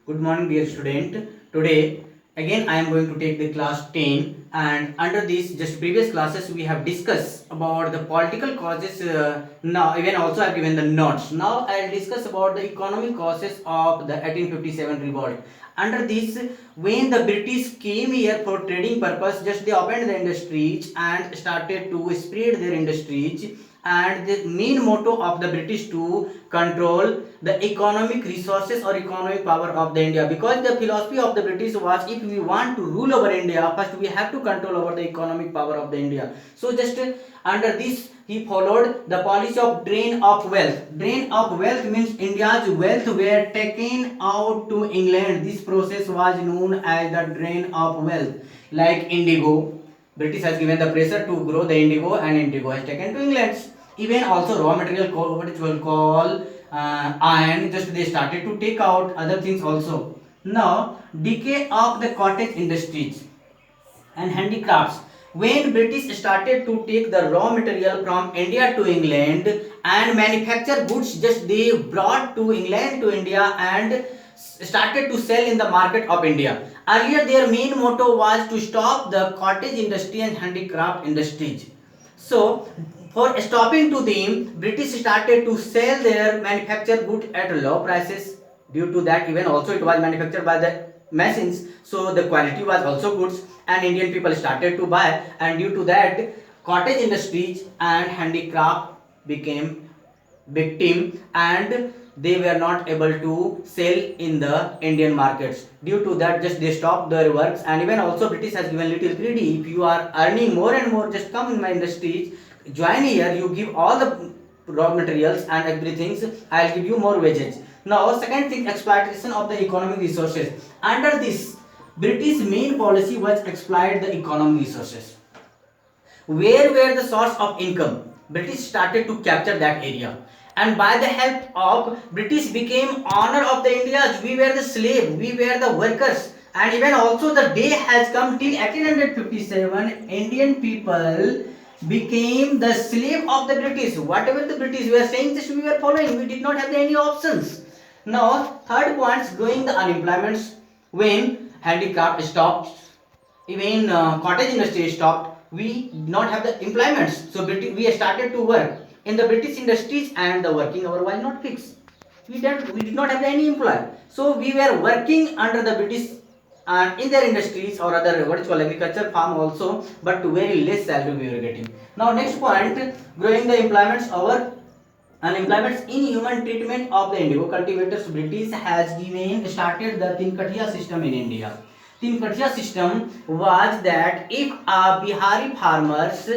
Good morning, dear student. Today, again, I am going to take the class 10, and under this, just previous classes, we have discussed about the political causes. Now, even also I have given the notes. Now, I will discuss about the economic causes of the 1857 revolt. Under this, when the British came here for trading purpose, just they opened the industries and started to spread their industries, and the main motto of the British to control the economic resources or economic power of the India, because the philosophy of the British was, if we want to rule over India, first we have to control over the economic power of the India. So just under this he followed the policy of drain of wealth. Drain of wealth means India's wealth were taken out to England. This process was known as the drain of wealth. Like indigo, British has given the pressure to grow the indigo, and indigo has taken to England. Even also raw material, what it will call iron, just they started to take out other things also. Now, decay of the cottage industries and handicrafts. When British started to take the raw material from India to England and manufacture goods, just they brought to England to India and started to sell in the market of India. Earlier, their main motto was to stop the cottage industry and handicraft industries. So, for stopping to them, British started to sell their manufactured goods at low prices. Due to that, even also it was manufactured by the machines, so the quality was also good, and Indian people started to buy. And due to that, cottage industries and handicraft became victim, and they were not able to sell in the Indian markets. Due to that, just they stopped their works. And even also British has given little greedy, if you are earning more and more, just come in my industries, join here, you give all the raw materials and everything, I'll give you more wages. Now second thing, exploitation of the economic resources. Under this, British main policy was exploit the economic resources. Where were the source of income? British started to capture that area, and by the help of British became owner of the India. We were the slave, we were the workers. And even also the day has come till 1857, Indian people became the slave of the British. Whatever the British were saying, just we were following. We did not have any options. Now, third point, growing the unemployments. When handicraft stopped, even cottage industry stopped, we did not have the employments. So we started to work in the British industries, and the working hour was not fixed. We did not have any employer. So we were working under the British and in their industries or other what is called agriculture farm also, but to very less salary we were getting. Now next point, growing the employments over unemployments in human treatment of the indigo cultivators. British has given started the Tinkatia system in India. Tinkatia system was that if a Bihari farmers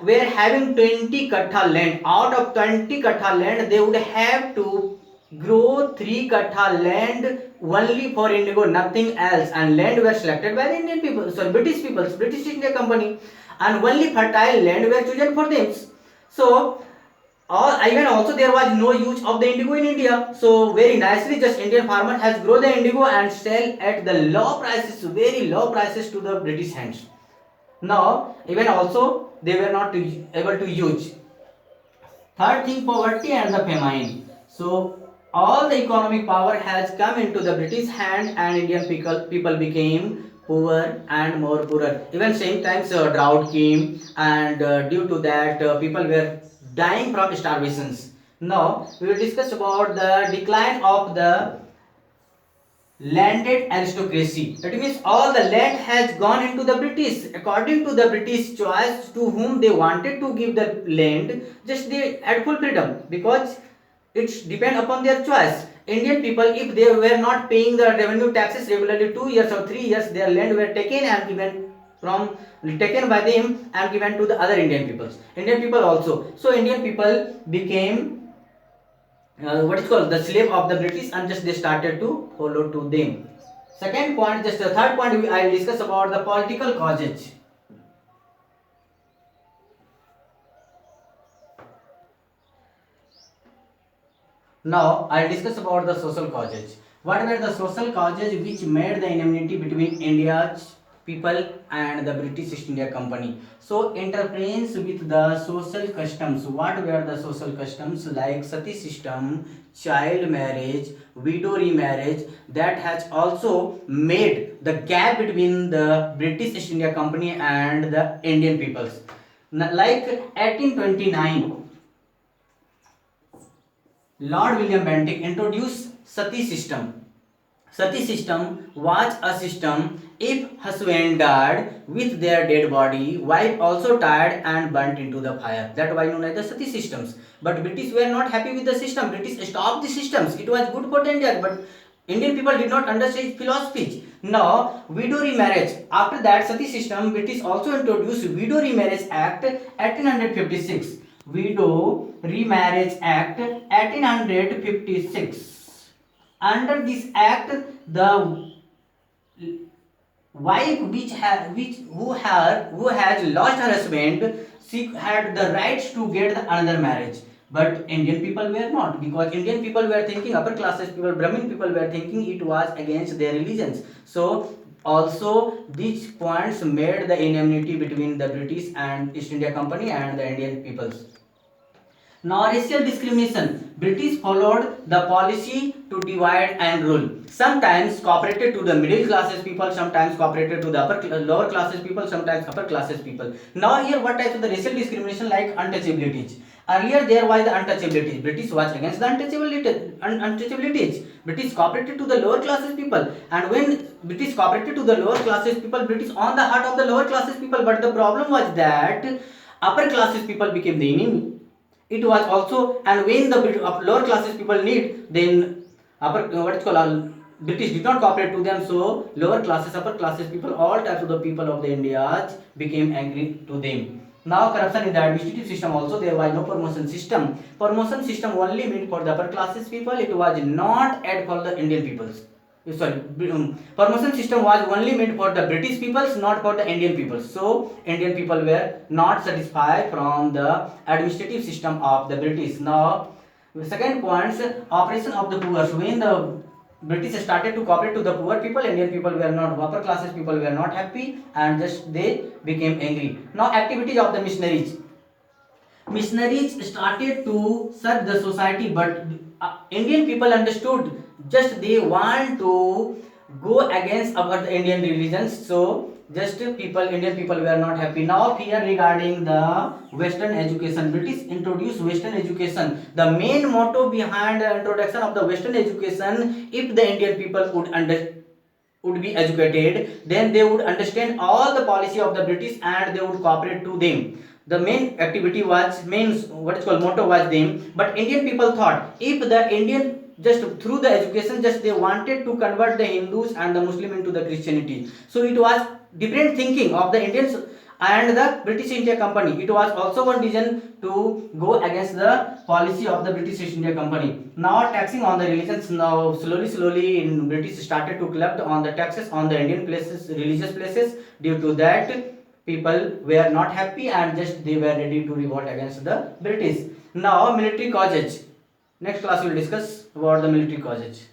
were having 20 kattha land, out of 20 kattha land they would have to grow 3 kattha land only for indigo, nothing else. And land were selected by the Indian people, sorry, British people, British East India Company, and only fertile land were chosen for them. So even also there was no use of the indigo in India. So very nicely, just Indian farmer has grow the indigo and sell at the low prices, very low prices to the British hands. Now, even also they were not able to use. Third thing, poverty and the famine. So all the economic power has come into the British hand, and Indian people became poor and more poorer. Even same times drought came, and due to that people were dying from starvations. Now we will discuss about the decline of the landed aristocracy. That means all the land has gone into the British according to the British choice to whom they wanted to give the land. Just they had full freedom, because it's depend upon their choice. Indian people, if they were not paying the revenue taxes regularly 2 years or 3 years, their land were taken and given from taken by them and given to the other Indian peoples. Indian people also. So Indian people became what is called the slave of the British, and just they started to follow to them. Second point, just the third point, I will discuss about the political causes. Now I will discuss about the social causes. What were the social causes which made the enmity between India's people and the British East India Company. So interference with the social customs. What were the social customs? Like sati system, child marriage, widow remarriage, that has also made the gap between the British East India Company and the Indian peoples. Like 1829, Lord William Bentinck introduced sati system. Sati system was a system if husband died with their dead body, wife also tied and burnt into the fire. That why known as the sati systems. But British were not happy with the system. British stopped the systems. It was good for India, but Indian people did not understand philosophies. Now, widow remarriage. After that sati system, British also introduced Widow Remarriage Act 1856. Widow Remarriage Act 1856. Under this act, the wife who has lost her husband, she had the rights to get the another marriage. But Indian people were not, because Indian people were thinking, upper classes people, Brahmin people were thinking it was against their religions. So also these points made the enmity between the British and East India Company and the Indian peoples. Now, racial discrimination. British followed the policy to divide and rule. Sometimes cooperated to the middle classes people, sometimes cooperated to the lower classes people, sometimes upper classes people. Now here what types of the racial discrimination? Like untouchabilities. Earlier there was the untouchabilities. British was against the untouchabilities. British cooperated to the lower classes people, and when British cooperated to the lower classes people, British on the heart of the lower classes people. But the problem was that upper classes people became the enemy. It was also, and when the lower classes people need, then upper what is called British did not cooperate to them, so lower classes, upper classes people, all types of the people of the India became angry to them. Now corruption in the administrative system also, there was no promotion system. Promotion system only meant for the upper classes people, it was not add for the Indian peoples. Sorry, promotion system was only meant for the British peoples, not for the Indian peoples. So Indian people were not satisfied from the administrative system of the British. Now the second point, operation of the poor. So when the British started to cooperate to the poor people, Indian people were not, upper classes people were not happy, and just they became angry. Now activities of the missionaries. Missionaries started to serve the society, but Indian people understood just they want to go against our the Indian religions. So just Indian people were not happy. Now here regarding the Western education, British introduced Western education. The main motto behind the introduction of the Western education, if the Indian people would be educated, then they would understand all the policy of the British and they would cooperate to them. The main activity was, what is called motto was them. But Indian people thought, if the Indian just through the education, just they wanted to convert the Hindus and the Muslim into the Christianity. So it was different thinking of the Indians and the British India Company. It was also one reason to go against the policy of the British East India Company. Now taxing on the religions. Now slowly in British started to collect on the taxes on the Indian places, religious places. Due to that, people were not happy and just they were ready to revolt against the British. Now military causes. Next class we will discuss about the military causes.